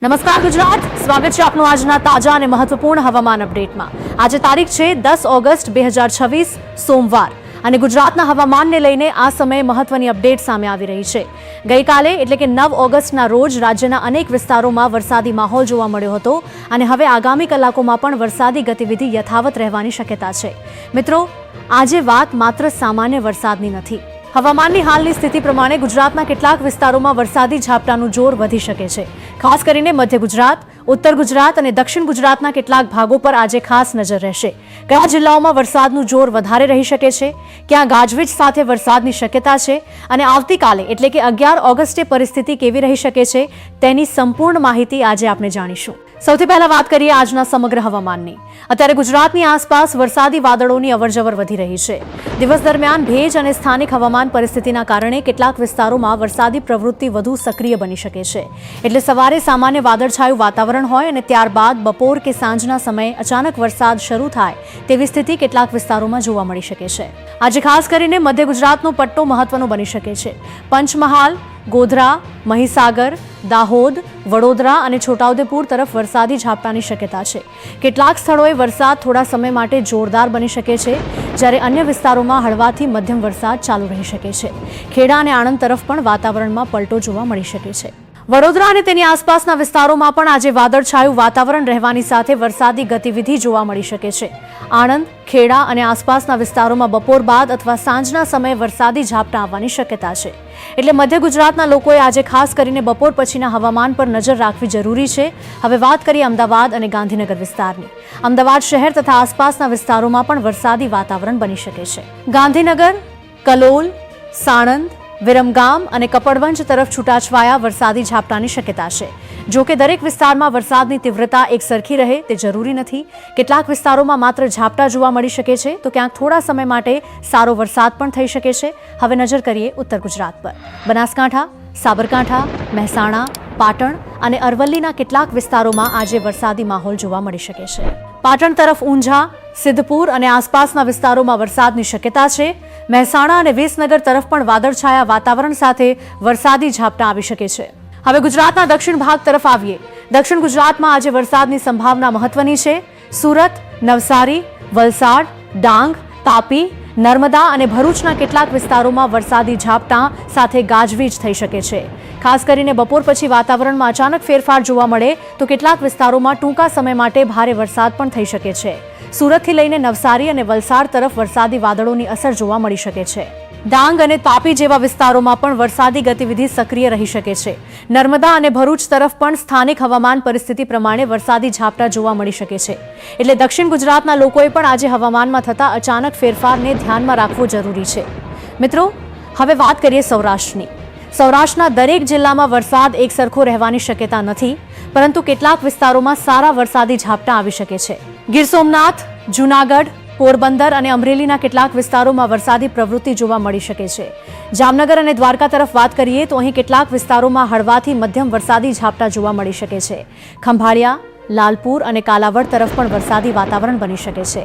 નમસ્કાર ગુજરાત, સ્વાગત છે આપનું આજના તાજા અને મહત્વપૂર્ણ હવામાન અપડેટમાં। આજે તારીખ છે 10 ઓગસ્ટ 2026 સોમવાર અને ગુજરાતના હવામાનને લઈને આ સમયે મહત્વની અપડેટ સામે આવી રહી છે। ગઈકાલે એટલે કે 9 ઓગસ્ટના રોજ રાજ્યના અનેક વિસ્તારોમાં વરસાદી માહોલ જોવા મળ્યો હતો અને હવે આગામી કલાકોમાં પણ વરસાદી ગતિવિધિ યથાવત રહેવાની શક્યતા છે। મિત્રો, આજે વાત માત્ર સામાન્ય વરસાદની નથી। હવામાનની હાલની સ્થિતિ પ્રમાણે ગુજરાતના કેટલાક વિસ્તારોમાં વરસાદી ઝાપટાનું જોર વધી શકે છે। ખાસ કરીને મધ્ય ગુજરાત, ઉત્તર ગુજરાત અને દક્ષિણ ગુજરાતના કેટલાક ભાગો પર આજે ખાસ નજર રહેશે। કયા જિલ્લાઓમાં વરસાદનું જોર વધારે રહી શકે છે, ક્યાં ગાજવીજ સાથે વરસાદની શક્યતા છે અને આવતીકાલે એટલે કે 11 ઓગસ્ટે પરિસ્થિતિ કેવી રહી શકે છે તેની સંપૂર્ણ માહિતી આજે આપણે જાણીશું। સૌથી પહેલા વાત કરીએ આજના સમગ્ર હવામાનની। અત્યારે ગુજરાતની આસપાસ વરસાદી વાદળોની અવરજવર વધી રહી છે। દિવસ દરમિયાન ભેજ અને સ્થાનિક હવામાન પરિસ્થિતિના કારણે કેટલાક વિસ્તારોમાં વરસાદી પ્રવૃત્તિ વધુ સક્રિય બની શકે છે। એટલે સવારે સામાન્ય વાદળછાયું વાતાવરણ હોય અને ત્યારબાદ બપોર કે સાંજના સમયે અચાનક વરસાદ શરૂ થાય તેવી સ્થિતિ કેટલાક વિસ્તારોમાં જોવા મળી શકે છે। આજે ખાસ કરીને મધ્ય ગુજરાતનો પટ્ટો મહત્વનો બની શકે છે। પંચમહાલ, ગોધરા, મહીસાગર, દાહોદ, વડોદરા અને છોટાઉદેપુર તરફ વરસાદી ઝાપટાની શક્યતા છે। કેટલાક સ્થળોએ વરસાદ થોડા સમય માટે જોરદાર બની શકે છે, જ્યારે અન્ય વિસ્તારોમાં હળવાથી મધ્યમ વરસાદ ચાલુ રહી શકે છે। ખેડા અને આણંદ તરફ પણ વાતાવરણમાં પલટો જોવા મળી શકે છે। વડોદરા અને તેની આસપાસના વિસ્તારોમાં પણ આજે વાદળછાયું વાતાવરણ રહેવાની સાથે વરસાદી ગતિવિધિ જોવા મળી શકે છે। આણંદ, ખેડા અને આસપાસના વિસ્તારોમાં બપોર બાદ અથવા સાંજના સમયે વરસાદી ઝાપટા આવવાની શક્યતા છે। એટલે મધ્ય ગુજરાતના લોકોએ આજે ખાસ કરીને બપોર પછીના હવામાન પર નજર રાખવી જરૂરી છે। હવે વાત કરીએ અમદાવાદ અને ગાંધીનગર વિસ્તારની। અમદાવાદ શહેર તથા આસપાસના વિસ્તારોમાં પણ વરસાદી વાતાવરણ બની શકે છે। ગાંધીનગર, કલોલ, સાણંદ, વિરમગામ અને કપડવંજ તરફ છૂટાછવાયા વરસાદી ઝાપટાની શક્યતા છે। જો કે દરેક વિસ્તારમાં વરસાદની તીવ્રતા એક સરખી રહે તે જરૂરી નથી। કેટલાક વિસ્તારોમાં માત્ર ઝાપટા જોવા મળી શકે છે તો ક્યાંક થોડા સમય માટે સારો વરસાદ પણ થઈ શકે છે। હવે નજર કરીએ ઉત્તર ગુજરાત પર। બનાસકાંઠા, સાબરકાંઠા, મહેસાણા, પાટણ અને અરવલ્લીના કેટલાક વિસ્તારોમાં આજે વરસાદી માહોલ જોવા મળી શકે છે। પાટણ તરફ ઊંઝા, સિદ્ધપુર અને આસપાસના વિસ્તારોમાં વરસાદની શક્યતા છે। મહેસાણા અને વિસનગર તરફ પણ વાદળછાયા વાતાવરણ સાથે વરસાદી ઝાપટા આવી શકે છે। હવે ગુજરાતના દક્ષિણ ભાગ તરફ આવીએ। દક્ષિણ ગુજરાતમાં આજે વરસાદની સંભાવના મહત્વની છે। સુરત, નવસારી, વલસાડ, ડાંગ, તાપી, નર્મદા અને ભરૂચના કેટલાક વિસ્તારોમાં વરસાદી ઝાપટા સાથે ગાજવીજ થઈ શકે છે। ખાસ કરીને બપોર પછી વાતાવરણમાં અચાનક ફેરફાર જોવા મળે તો કેટલાક વિસ્તારોમાં ટૂંકા સમય માટે ભારે વરસાદ પણ થઈ શકે છે। સુરતથી લઈને નવસારી અને વલસાડ તરફ વરસાદી વાદળોની અસર જોવા મળી શકે છે। ડાંગ અને તાપી જેવા વિસ્તારોમાં પણ વરસાદી ગતિવિધિ સક્રિય રહી શકે છે। નર્મદા અને ભરૂચ તરફ પણ સ્થાનિક હવામાન પરિસ્થિતિ પ્રમાણે વરસાદી ઝાપટા જોવા મળી શકે છે। એટલે દક્ષિણ ગુજરાતના લોકોએ પણ આજે હવામાનમાં થતા અચાનક ફેરફારને ધ્યાનમાં રાખવો જરૂરી છે। મિત્રો, હવે વાત કરીએ સૌરાષ્ટ્રની। સૌરાષ્ટ્રના દરેક જિલ્લામાં વરસાદ એક સરખો રહેવાની શક્યતા નથી, પરંતુ કેટલાક વિસ્તારોમાં સારા વરસાદી ઝાપટા આવી શકે છે। ગીર સોમનાથ, જૂનાગઢ, પોરબંદર અને અમરેલીના કેટલાક વિસ્તારોમાં વરસાદી પ્રવૃત્તિ જોવા મળી શકે છે। જામનગર અને દ્વારકા તરફ વાત કરીએ તો અહીં કેટલાક વિસ્તારોમાં હળવાથી મધ્યમ વરસાદી ઝાપટા જોવા મળી શકે છે। ખંભાળિયા, લાલપુર અને કાલાવડ તરફ પણ વરસાદી વાતાવરણ બની શકે છે।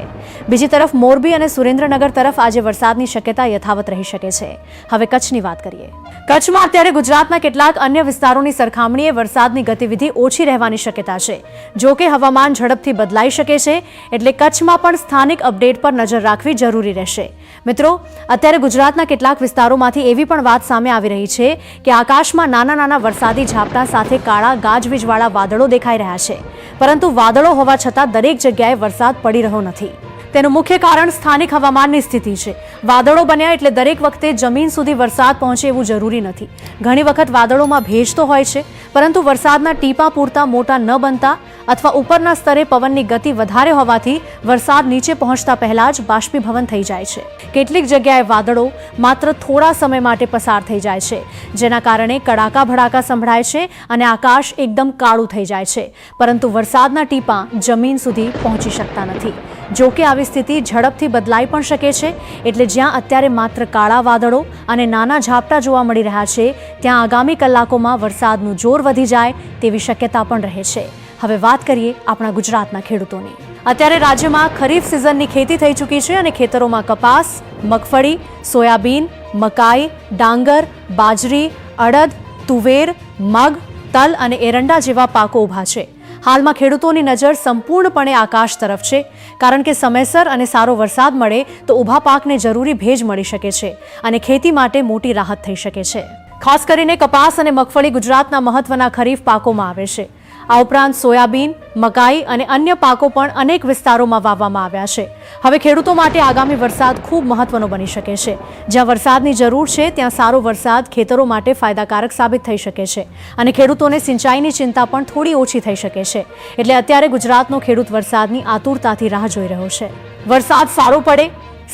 બીજી તરફ મોરબી અને સુરેન્દ્રનગર તરફ આજે વરસાદની શક્યતા યથાવત રહી શકે છે। હવે કચ્છની વાત કરીએ। કચ્છમાં અત્યારે ગુજરાતના કેટલાક અન્ય વિસ્તારોની સરખામણીએ વરસાદની ગતિવિધિ ઓછી રહેવાની શક્યતા છે। જો કે હવામાન ઝડપથી બદલાઈ શકે છે, એટલે કચ્છમાં પણ સ્થાનિક અપડેટ પર નજર રાખવી જરૂરી રહેશે। મિત્રો, અત્યારે ગુજરાતના કેટલાક વિસ્તારોમાંથી એવી પણ વાત સામે આવી રહી છે કે આકાશમાં નાના નાના વરસાદી ઝાપટા સાથે કાળા ગાજવીજવાળા વાદળો દેખાઈ રહ્યા છે, પરંતુ વાદળો હોવા છતાં દરેક જગ્યાએ વરસાદ પડી રહ્યો નથી। તેનું મુખ્ય કારણ સ્થાનિક હવામાનની સ્થિતિ છે। વાદળો બન્યા એટલે દરેક વખતે જમીન સુધી વરસાદ પહોંચે એવું જરૂરી નથી। ઘણી વખત વાદળોમાં ભેજ તો હોય છે, પરંતુ વરસાદના ટીપા પૂરતા મોટા ન બનતા અથવા ઉપરના સ્તરે પવનની ગતિ વધારે હોવાથી વરસાદ નીચે પહોંચતા પહેલા જ બાષ્પીભવન થઈ જાય છે। કેટલીક જગ્યાએ વાદળો માત્ર થોડા સમય માટે પસાર થઈ જાય છે, જેના કારણે કડાકા ભડાકા સંભળાય છે અને આકાશ એકદમ કાળું થઈ જાય છે, પરંતુ વરસાદના ટીપા જમીન સુધી પહોંચી શકતા નથી। જો કે આવી સ્થિતિ ઝડપથી બદલાઈ પણ શકે છે। એટલે જ્યાં અત્યારે માત્ર કાળા વાદળો અને નાના ઝાપટા જોવા મળી રહ્યા છે, ત્યાં આગામી કલાકોમાં વરસાદનું જોર વધી જાય તેવી શક્યતા પણ રહે છે। હવે વાત કરીએ આપણા ગુજરાતના ખેડૂતોની। અત્યારે રાજ્યમાં ખરીફ સિઝનની ખેતી થઈ ચૂકી છે અને ખેતરોમાં કપાસ, મગફળી, સોયાબીન, મકાઈ, ડાંગર, બાજરી, અડદ, તુવેર, મગ, તલ અને એરંડા જેવા પાકો ઊભા છે. હાલમાં ખેડૂતોની નજર સંપૂર્ણપણે આકાશ તરફ છે, કારણ કે સમયસર અને સારો વરસાદ મળે તો ઊભા પાકને જરૂરી ભેજ મળી શકે છે અને ખેતી માટે મોટી રાહત થઈ શકે છે. ખાસ કરીને કપાસ અને મગફળી ગુજરાતના મહત્વના ખરીફ પાકોમાં આવે છે. આ ઉપરાંત સોયાબીન, મકાઈ અને અન્ય પાકો પણ અનેક વિસ્તારોમાં વાવવામાં આવ્યા છે. હવે ખેડૂતો માટે આગામી વરસાદ ખૂબ મહત્વનો બની શકે છે. જ્યાં વરસાદની જરૂર છે ત્યાં સારો વરસાદ ખેતરો માટે ફાયદાકારક સાબિત થઈ શકે છે અને ખેડૂતોને સિંચાઈની ચિંતા પણ થોડી ઓછી થઈ શકે છે. એટલે અત્યારે ગુજરાતનો ખેડૂત વરસાદની આતુરતાથી રાહ જોઈ રહ્યો છે. વરસાદ સારો પડે,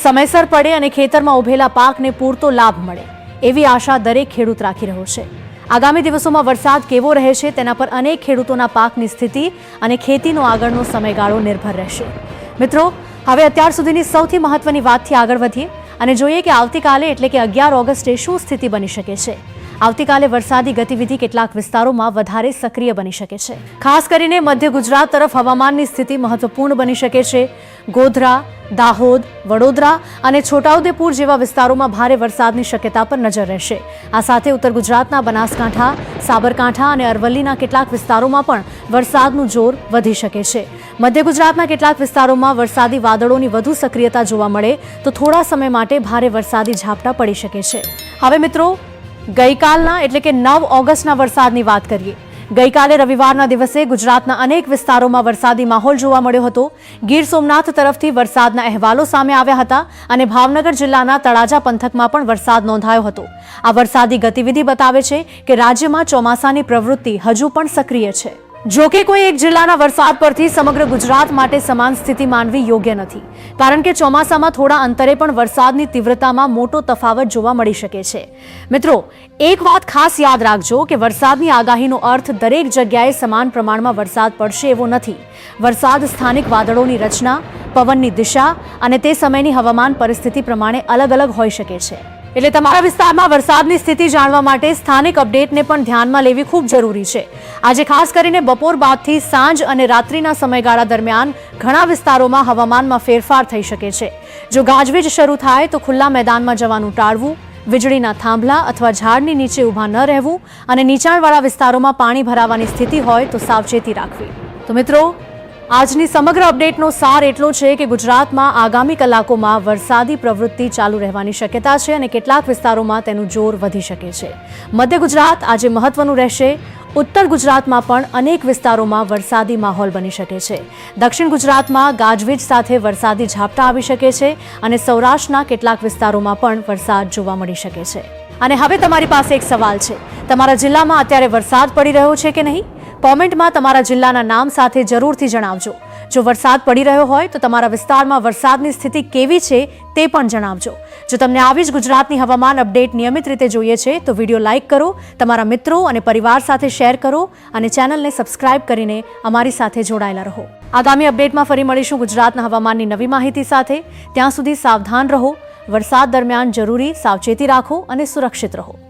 સમયસર પડે અને ખેતરમાં ઉભેલા પાકને પૂરતો લાભ મળે એવી આશા દરેક ખેડૂત રાખી રહ્યો છે. આગામી દિવસોમાં વરસાદ કેવો રહે છે તેના પર અનેક ખેડૂતોના પાકની સ્થિતિ અને ખેતીનો આગળનો સમયગાળો નિર્ભર રહેશે. મિત્રો, હવે અત્યાર સુધીની સૌથી મહત્વની વાતથી આગળ વધીએ અને જોઈએ કે આવતીકાલે એટલે કે 11 ઓગસ્ટે શું સ્થિતિ બની શકે છે. આવતીકાલે વરસાદી ગતિવિધિ કેટલાક વિસ્તારોમાં વધારે સક્રિય બની શકે છે. ખાસ કરીને મધ્ય ગુજરાત તરફ હવામાનની સ્થિતિ મહત્વપૂર્ણ બની શકે છે. ગોધરા, દાહોદ, વડોદરા અને છોટાઉદેપુર જેવા વિસ્તારોમાં ભારે વરસાદની શક્યતા પર નજર રહેશે. આ સાથે ઉત્તર ગુજરાતના બનાસકાંઠા, સાબરકાંઠા અને અરવલ્લીના કેટલાક વિસ્તારોમાં પણ વરસાદનું જોર વધી શકે છે. મધ્ય ગુજરાતના કેટલાક વિસ્તારોમાં વરસાદી વાદળોની વધુ સક્રિયતા જોવા મળે તો થોડા સમય માટે ભારે વરસાદી ઝાપટા પડી શકે છે. હવે મિત્રો, ગઈકાલના એટલે કે 9 ઓગસ્ટના વરસાદની વાત કરીએ. ગઈકાલે રવિવારના દિવસે ગુજરાતના અનેક વિસ્તારોમાં વરસાદી માહોલ જોવા મળ્યો હતો. ગીર સોમનાથ તરફથી વરસાદના અહેવાલો સામે આવ્યા હતા અને ભાવનગર જિલ્લાના તળાજા પંથકમાં પણ વરસાદ નોંધાયો હતો. આ વરસાદી ગતિવિધિ બતાવે છે કે રાજ્યમાં ચોમાસાની પ્રવૃત્તિ હજુ પણ સક્રિય છે. જો કે કોઈ એક જિલ્લાના વરસાદ પરથી સમગ્ર ગુજરાત માટે સમાન સ્થિતિ માનવી યોગ્ય નથી, કારણ કે ચોમાસામાં થોડા અંતરે પણ વરસાદની તીવ્રતામાં મોટો તફાવત જોવા મળી શકે છે. મિત્રો, એક વાત ખાસ યાદ રાખજો કે વરસાદની આગાહીનો અર્થ દરેક જગ્યાએ સમાન પ્રમાણમાં વરસાદ પડશે એવો નથી. વરસાદ સ્થાનિક વાદળોની રચના, પવનની દિશા અને તે સમયની હવામાન પરિસ્થિતિ પ્રમાણે અલગ અલગ હોઈ શકે છે. એટલે તમારા વિસ્તારમાં વરસાદની સ્થિતિ જાણવા માટે સ્થાનિક અપડેટને પણ ધ્યાનમાં લેવી ખૂબ જરૂરી છે. આજે ખાસ કરીને બપોર બાદથી સાંજ અને રાત્રિના સમયગાળા દરમિયાન ઘણા વિસ્તારોમાં હવામાનમાં ફેરફાર થઈ શકે છે. જો ગાજવીજ શરૂ થાય તો ખુલ્લા મેદાનમાં જવાનું ટાળવું, વીજળીના થાંભલા અથવા ઝાડની નીચે ઊભા ન રહેવું અને નીચાણવાળા વિસ્તારોમાં પાણી ભરાવાની સ્થિતિ હોય તો સાવચેતી રાખવી. તો મિત્રો, આજની સમગ્ર અપડેટનો સાર એટલો છે કે ગુજરાતમાં આગામી કલાકોમાં વરસાદી પ્રવૃત્તિ ચાલુ રહેવાની શક્યતા છે અને કેટલાક વિસ્તારોમાં તેનું જોર વધી શકે છે. મધ્ય ગુજરાત આજે મહત્વનું રહેશે. ઉત્તર ગુજરાતમાં પણ અનેક વિસ્તારોમાં વરસાદી માહોલ બની શકે છે. દક્ષિણ ગુજરાતમાં ગાજવીજ સાથે વરસાદી ઝાપટા આવી શકે છે અને સૌરાષ્ટ્રના કેટલાક વિસ્તારોમાં પણ વરસાદ જોવા મળી શકે છે. અને હવે તમારી પાસે એક સવાલ છે. તમારા જિલ્લામાં અત્યારે વરસાદ પડી રહ્યો છે કે નહીં? કોમેન્ટમાં તમારા જિલ્લાના નામ સાથે જરૂરથી જણાવજો. જો વરસાદ પડી રહ્યો હોય તો તમારા વિસ્તારમાં વરસાદની સ્થિતિ કેવી છે તે પણ જણાવજો. જો તમને આવી જ ગુજરાતની હવામાન અપડેટ નિયમિત રીતે જોઈએ છે તો વિડીયો લાઇક કરો, તમારા મિત્રો અને પરિવાર સાથે શેર કરો અને ચેનલને સબસ્ક્રાઇબ કરીને અમારી સાથે જોડાયેલા રહો. આગામી અપડેટમાં ફરી મળીશું ગુજરાતના હવામાનની નવી માહિતી સાથે. ત્યાં સુધી સાવધાન રહો, વરસાદ દરમિયાન જરૂરી સાવચેતી રાખો અને સુરક્ષિત રહો.